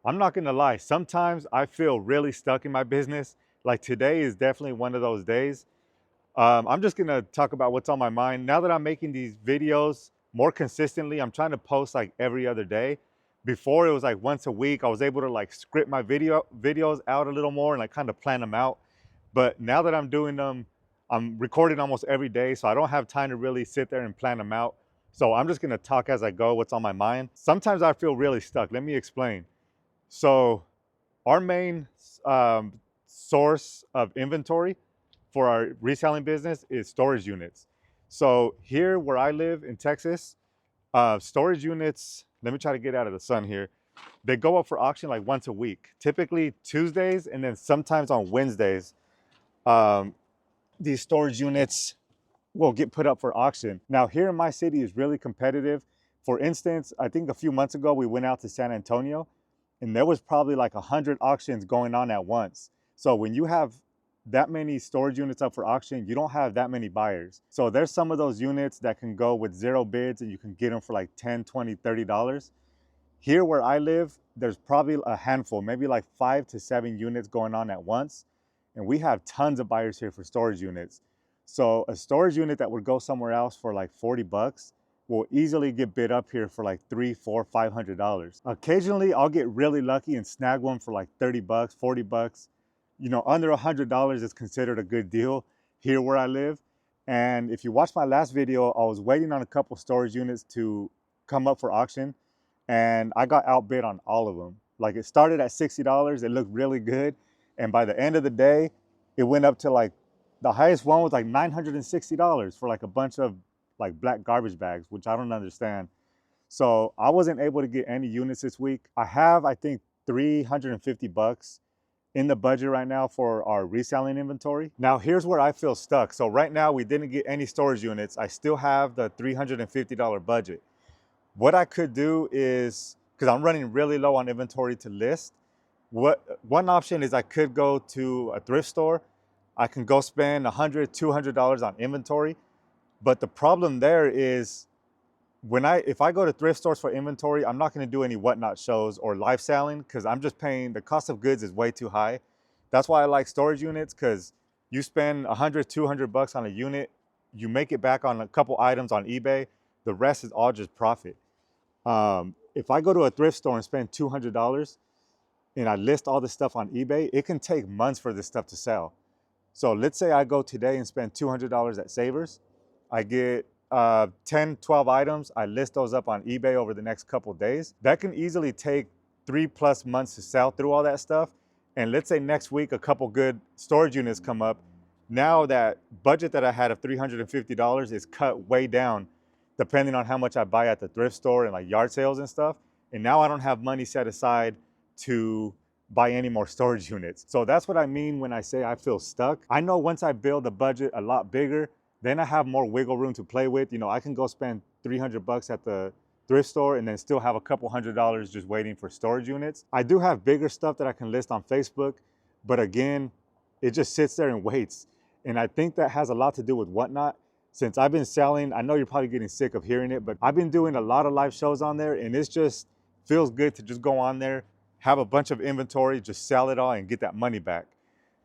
I'm not gonna lie, sometimes I feel really stuck in my business. Like today is definitely one of those days. I'm just gonna talk about what's on my mind. Now that I'm making these videos more consistently, I'm trying to post like every other day. Before it was like once a week. I was able to like script my videos out a little more and like kind of plan them out. But now that I'm doing them, I'm recording almost every day, so I don't have time to really sit there and plan them out. So I'm just gonna talk as I go, what's on my mind. Sometimes I feel really stuck. Let me explain. So our main source of inventory for our reselling business is storage units. So here where I live in Texas, storage units, let me try to get out of the sun here. They go up for auction like once a week, typically Tuesdays, and then sometimes on Wednesdays. Um, these storage units will get put up for auction. Now here in my city is really competitive. For instance, I think a few months ago we went out to San Antonio and there was probably like 100 auctions going on at once. So when you have that many storage units up for auction, you don't have that many buyers. So there's some of those units that can go with zero bids and you can get them for like 10, 20, $30. Here where I live, there's probably a handful, maybe like 5 to 7 units going on at once. And we have tons of buyers here for storage units. So a storage unit that would go somewhere else for like 40 bucks will easily get bid up here for like three, four, $500. Occasionally I'll get really lucky and snag one for like 30 bucks, 40 bucks. You know, under $100 is considered a good deal here where I live. And if you watch my last video, I was waiting on a couple storage units to come up for auction and I got outbid on all of them. Like it started at $60, it looked really good. And by the end of the day, it went up to like, the highest one was like $960 for like a bunch of like black garbage bags, which I don't understand. So I wasn't able to get any units this week. I have, I think, 350 bucks in the budget right now for our reselling inventory. Now here's where I feel stuck. So right now we didn't get any storage units. I still have the $350 budget. What I could do is, because I'm running really low on inventory to list, one option is I could go to a thrift store. I can go spend $100, $200 on inventory. But the problem there is if I go to thrift stores for inventory, I'm not going to do any whatnot shows or live selling because I'm just paying, the cost of goods is way too high. That's why I like storage units, because you spend 100, 200 bucks on a unit, you make it back on a couple items on eBay, the rest is all just profit. If I go to a thrift store and spend $200 and I list all this stuff on eBay, it can take months for this stuff to sell. So let's say I go today and spend $200 at Savers. I get 10, 12 items. I list those up on eBay over the next couple days. That can easily take 3+ months to sell through all that stuff. And let's say next week, a couple good storage units come up. Now that budget that I had of $350 is cut way down, depending on how much I buy at the thrift store and like yard sales and stuff. And now I don't have money set aside to buy any more storage units. So that's what I mean when I say I feel stuck. I know once I build the budget a lot bigger, then I have more wiggle room to play with. You know, I can go spend 300 bucks at the thrift store and then still have a couple $100 just waiting for storage units. I do have bigger stuff that I can list on Facebook, but again, it just sits there and waits. And I think that has a lot to do with Whatnot. Since I've been selling, I know you're probably getting sick of hearing it, but I've been doing a lot of live shows on there, and it just feels good to just go on there, have a bunch of inventory, just sell it all and get that money back,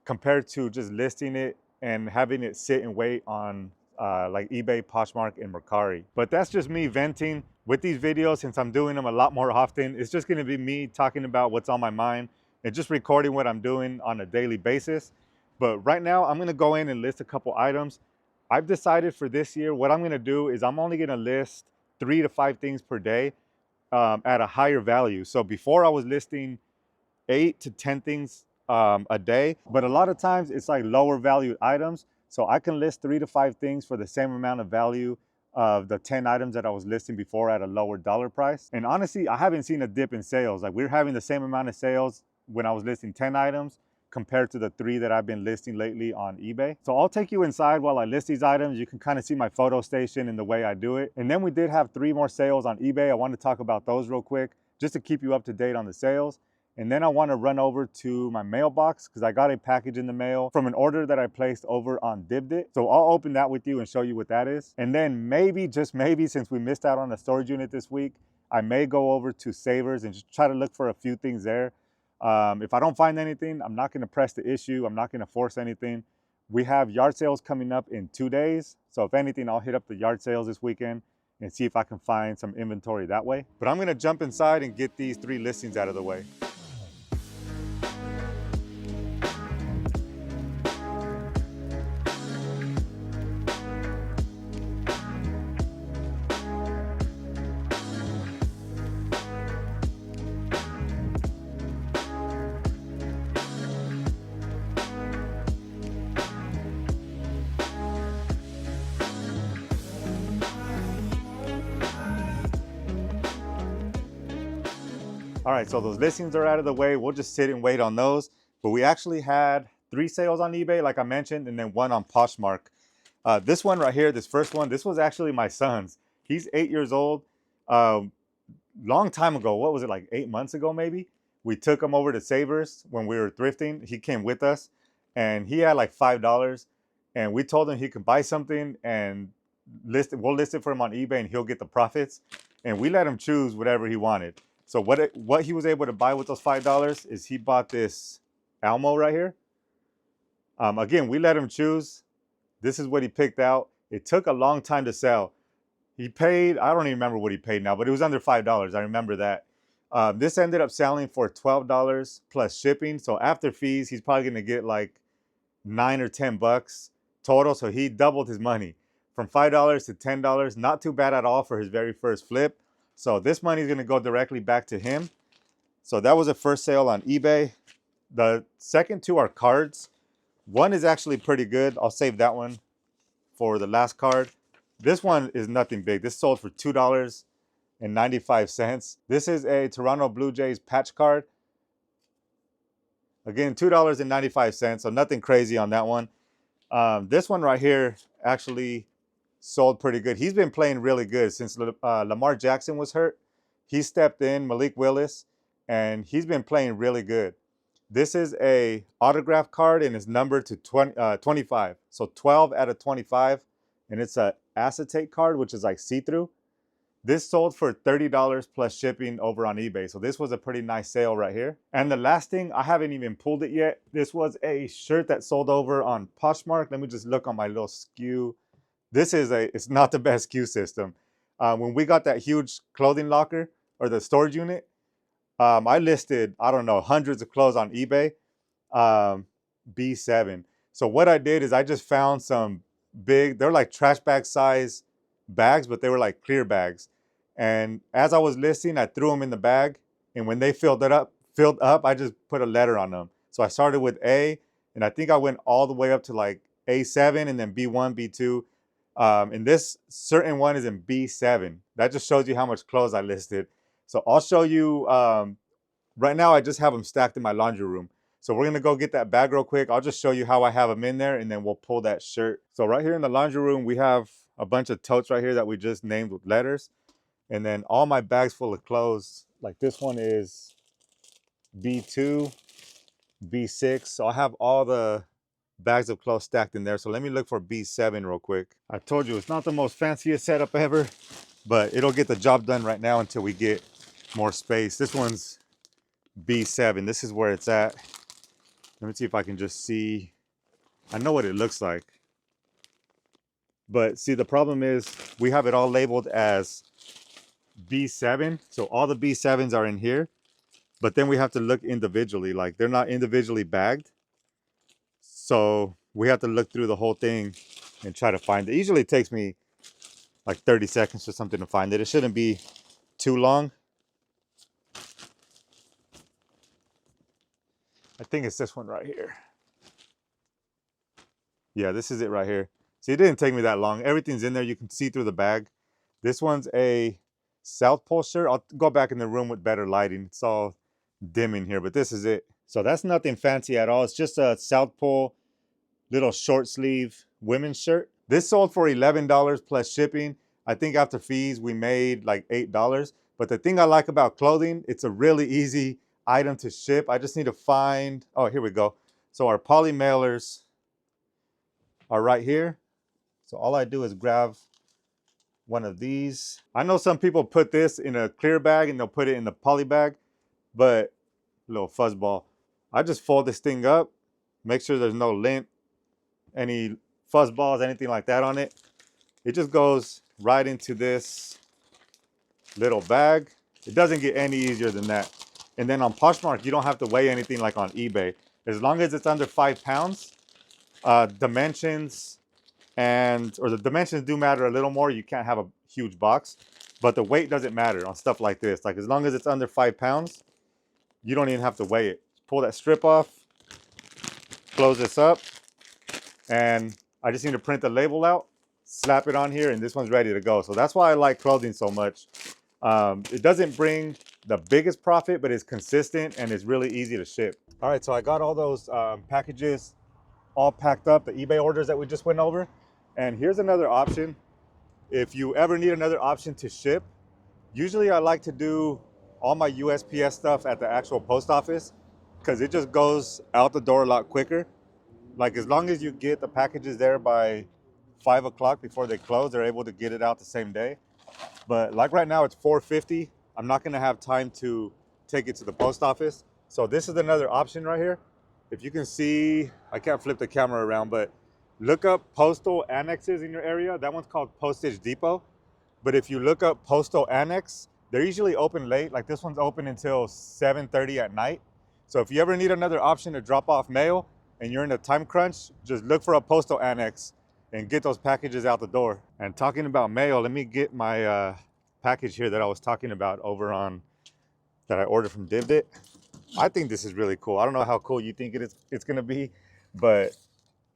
compared to just listing it and having it sit and wait on like eBay, Poshmark, and Mercari. But that's just me venting. With these videos, since I'm doing them a lot more often, it's just gonna be me talking about what's on my mind and just recording what I'm doing on a daily basis. But right now, I'm gonna go in and list a couple items. I've decided for this year, what I'm gonna do is I'm only gonna list 3 to 5 things per day at a higher value. So before I was listing 8 to 10 things a day, but a lot of times it's like lower valued items. So I can list 3 to 5 things for the same amount of value of the 10 items that I was listing before at a lower dollar price. And honestly, I haven't seen a dip in sales. Like we're having the same amount of sales when I was listing 10 items compared to the 3 that I've been listing lately on eBay. So I'll take you inside while I list these items. You can kind of see my photo station and the way I do it. And then we did have 3 more sales on eBay. I want to talk about those real quick, just to keep you up to date on the sales. And then I want to run over to my mailbox because I got a package in the mail from an order that I placed over on Dibdit. So I'll open that with you and show you what that is. And then maybe, just maybe, since we missed out on the storage unit this week, I may go over to Savers and just try to look for a few things there. If I don't find anything, I'm not going to press the issue. I'm not going to force anything. We have yard sales coming up in 2 days. So if anything, I'll hit up the yard sales this weekend and see if I can find some inventory that way. But I'm going to jump inside and get these 3 listings out of the way. All right, so those listings are out of the way. We'll just sit and wait on those. But we actually had 3 sales on eBay, like I mentioned, and then 1 on Poshmark. This one right here, this first one, this was actually my son's. He's 8 years old. Long time ago, what was it, like 8 months ago maybe? We took him over to Savers when we were thrifting. He came with us, and he had like $5. And we told him he could buy something and we'll list it for him on eBay, and he'll get the profits. And we let him choose whatever he wanted. So what he was able to buy with those $5 is he bought this Almo right here. Again, we let him choose. This is what he picked out. It took a long time to sell. He paid, I don't even remember what he paid now, but it was under $5. I remember that. This ended up selling for $12 plus shipping. So after fees, he's probably going to get like $9 or $10 total. So he doubled his money from $5 to $10. Not too bad at all for his very first flip. So this money is going to go directly back to him. So that was a first sale on eBay. The second 2 are cards. One is actually pretty good. I'll save that one for the last card. This one is nothing big. This sold for $2.95. This is a Toronto Blue Jays patch card. Again, $2.95. So nothing crazy on that one. This one right here actually sold pretty good. He's been playing really good since Lamar Jackson was hurt. He stepped in, Malik Willis, and he's been playing really good. This is a autograph card and it's numbered to 25. So 12 out of 25. And it's a acetate card, which is like see-through. This sold for $30 plus shipping over on eBay. So this was a pretty nice sale right here. And the last thing, I haven't even pulled it yet. This was a shirt that sold over on Poshmark. Let me just look on my little SKU. It's not the best SKU system. When we got that huge clothing locker or the storage unit, I listed, I don't know, hundreds of clothes on eBay, B7. So what I did is I just found some they're like trash bag size bags, but they were like clear bags. And as I was listing, I threw them in the bag. And when they filled up, I just put a letter on them. So I started with A, and I think I went all the way up to like A7 and then B1, B2. And this certain one is in B7. That just shows you how much clothes I listed. So I'll show you, right now I just have them stacked in my laundry room. So we're gonna go get that bag real quick. I'll just show you how I have them in there, and then we'll pull that shirt. So right here in the laundry room, we have a bunch of totes right here that we just named with letters. And then all my bags full of clothes, like this one is B2, B6. So I have all the bags of clothes stacked in there. So let me look for B7 real quick. I told you it's not the most fanciest setup ever, but it'll get the job done right now until we get more space. This one's B7. This is where it's at. Let me see if I can just see. I know what it looks like. But see, the problem is we have it all labeled as B7. So all the B7s are in here. But then we have to look individually. Like they're not individually bagged. So we have to look through the whole thing and try to find it. It usually takes me like 30 seconds or something to find it. It shouldn't be too long. I think it's this one right here. Yeah, this is it right here. See, it didn't take me that long. Everything's in there. You can see through the bag. This one's a South Pole shirt. I'll go back in the room with better lighting. It's all dim in here, but this is it. So that's nothing fancy at all. It's just a South Pole little short sleeve women's shirt. This sold for $11 plus shipping. I think after fees, we made like $8. But the thing I like about clothing, it's a really easy item to ship. I just need to find, oh, here we go. So our poly mailers are right here. So all I do is grab one of these. I know some people put this in a clear bag and they'll put it in the poly bag, but little fuzzball. I just fold this thing up, make sure there's no lint, any fuzz balls, anything like that on it. It just goes right into this little bag. It doesn't get any easier than that. And then on Poshmark, you don't have to weigh anything like on eBay. As long as it's under 5 pounds, dimensions or the dimensions do matter a little more. You can't have a huge box, but the weight doesn't matter on stuff like this. Like as long as it's under 5 pounds, you don't even have to weigh it. Pull that strip off, close this up, and I just need to print the label out, slap it on here, and this one's ready to go. So that's why I like clothing so much. It doesn't bring the biggest profit, but it's consistent and it's really easy to ship. All right, so I got all those packages all packed up, the eBay orders that we just went over. And here's another option. If you ever need another option to ship, usually I like to do all my USPS stuff at the actual post office because it just goes out the door a lot quicker. Like as long as you get the packages there by 5 o'clock before they close, they're able to get it out the same day. But like right now it's 4:50. I'm not gonna have time to take it to the post office. So this is another option right here. If you can see, I can't flip the camera around, but look up postal annexes in your area. That one's called Postage Depot. But if you look up postal annex, they're usually open late. Like this one's open until 7:30 at night. So if you ever need another option to drop off mail and you're in a time crunch, just look for a postal annex and get those packages out the door. And talking about mail, let me get my package here that I was talking about over on, that I ordered from Divdit. I think this is really cool. I don't know how cool you think it's gonna be, but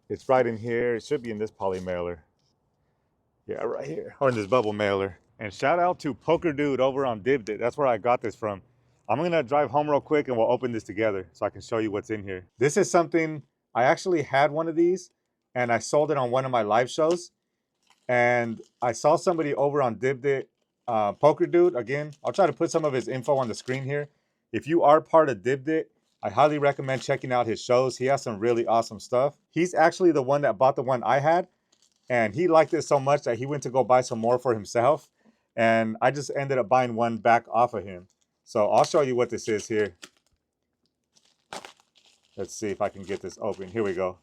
it's right in here. It should be in this poly mailer. Yeah, right here, or in this bubble mailer. And shout out to Poker Dude over on Divdit. That's where I got this from. I'm gonna drive home real quick and we'll open this together so I can show you what's in here. This is something, I actually had one of these and I sold it on one of my live shows. And I saw somebody over on Divdit, Poker Dude, again, I'll try to put some of his info on the screen here. If you are part of Divdit, I highly recommend checking out his shows. He has some really awesome stuff. He's actually the one that bought the one I had, and he liked it so much that he went to go buy some more for himself. And I just ended up buying one back off of him. So I'll show you what this is here. Let's see if I can get this open. Here we go.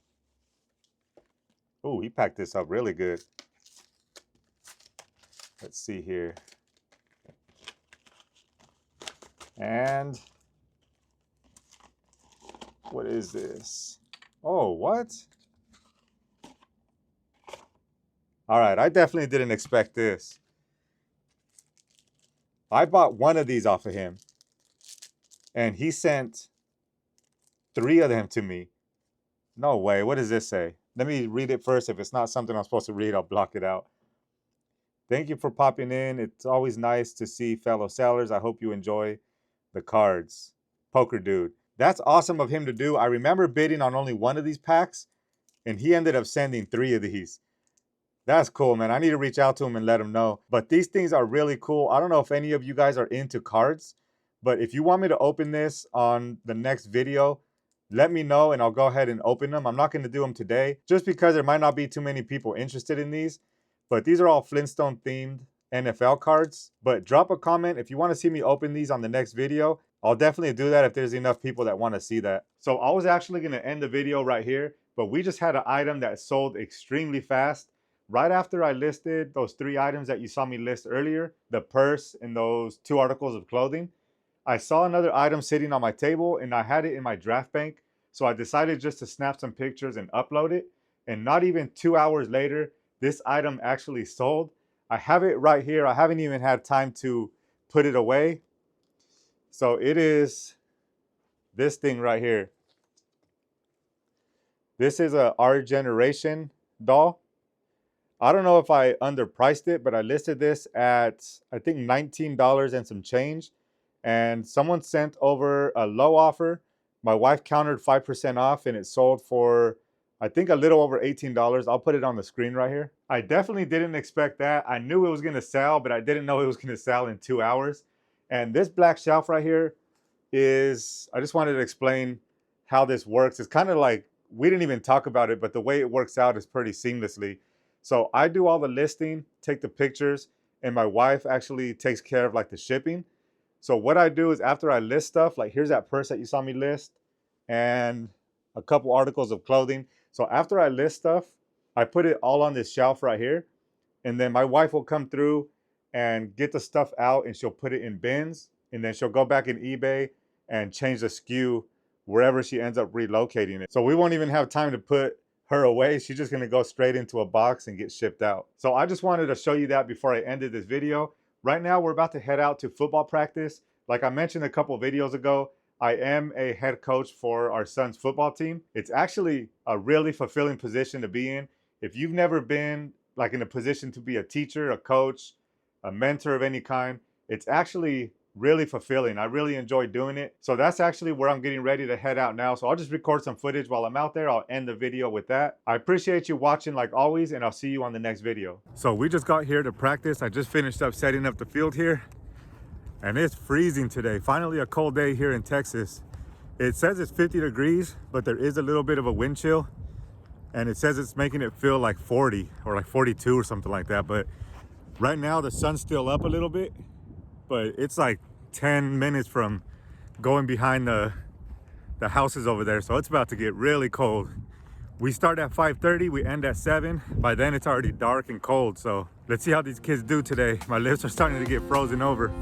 Oh, he packed this up really good. Let's see here. And what is this? Oh, what? All right, I definitely didn't expect this. I bought one of these off of him, and he sent 3 of them to me. No way. What does this say? Let me read it first. If it's not something I'm supposed to read, I'll block it out. Thank you for popping in. It's always nice to see fellow sellers. I hope you enjoy the cards. Poker Dude. That's awesome of him to do. I remember bidding on only one of these packs, and he ended up sending 3 of these. That's cool, man. I need to reach out to him and let him know. But these things are really cool. I don't know if any of you guys are into cards, but if you want me to open this on the next video, let me know and I'll go ahead and open them. I'm not going to do them today just because there might not be too many people interested in these. But these are all Flintstone themed NFL cards. But drop a comment if you want to see me open these on the next video. I'll definitely do that if there's enough people that want to see that. So I was actually going to end the video right here, but we just had an item that sold extremely fast. Right after I listed those 3 items that you saw me list earlier, the purse and those 2 articles of clothing, I saw another item sitting on my table and I had it in my draft bank. So I decided just to snap some pictures and upload it. And not even 2 hours later, this item actually sold. I have it right here. I haven't even had time to put it away. So it is this thing right here. This is a Our Generation doll. I don't know if I underpriced it, but I listed this at, I think, $19 and some change. And someone sent over a low offer. My wife countered 5% off and it sold for, I think, a little over $18. I'll put it on the screen right here. I definitely didn't expect that. I knew it was going to sell, but I didn't know it was going to sell in 2 hours. And this black shelf right here is, I just wanted to explain how this works. It's kind of like, we didn't even talk about it, but the way it works out is pretty seamlessly. So I do all the listing, take the pictures, and my wife actually takes care of like the shipping. So what I do is after I list stuff, like here's that purse that you saw me list and a couple articles of clothing. So after I list stuff, I put it all on this shelf right here. And then my wife will come through and get the stuff out and she'll put it in bins. And then she'll go back in eBay and change the SKU wherever she ends up relocating it. So we won't even have time to put her away. She's just gonna go straight into a box and get shipped out. So I just wanted to show you that before I ended this video. Right now, we're about to head out to football practice. Like I mentioned a couple videos ago, I am a head coach for our son's football team. It's actually a really fulfilling position to be in. If you've never been like in a position to be a teacher, a coach, a mentor of any kind, it's actually really fulfilling. I really enjoy doing it. So that's actually where I'm getting ready to head out now. So I'll just record some footage while I'm out there. I'll end the video with that. I appreciate you watching like always, and I'll see you on the next video. So we just got here to practice. I just finished up setting up the field here, and it's freezing today. Finally a cold day here in Texas. It says it's 50 degrees, but there is a little bit of a wind chill, and it says it's making it feel like 40 or like 42 or something like that. But right now the sun's still up a little bit, but it's like 10 minutes from going behind the houses over there. So it's about to get really cold. We start at 5:30, we end at 7. By then it's already dark and cold. So let's see how these kids do today. My lips are starting to get frozen over.